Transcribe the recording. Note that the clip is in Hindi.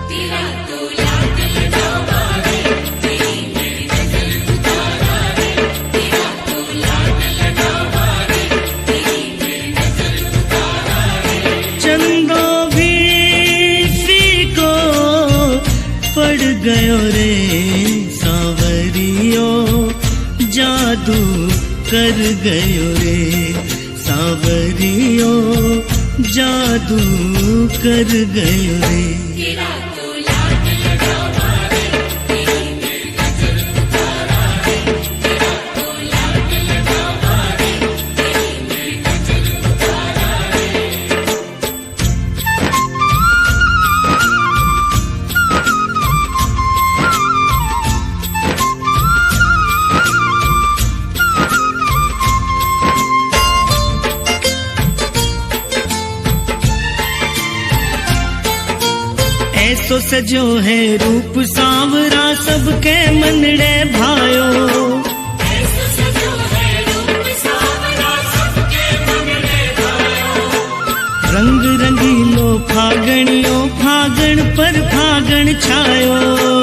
तेरा तो लाग लगा मारे, तेरी मेरी नजर उतारा रे, तेरा तो लाग लगा मारे, तेरी मेरी नजर उतारा रे। चंदो भी फीको पड़ गयो रे, सांवरियो जादू कर गयो रे, सांवरियो जादू कर गयो रे। तेरा तो लाग लगा मारे, तेरी मेरी नजर उतारा रे, तेरा तो लाग लगा मारे, तेरी मेरी नजर उतारा रे। ऐसो सजो है रूप सांवरा, सबके मनड़े भायो, ऐसो सजो है रूप सांवरा, सबके मनड़े भायो। रंग रंगीलो फागणियो, फागण पर फागण छायो।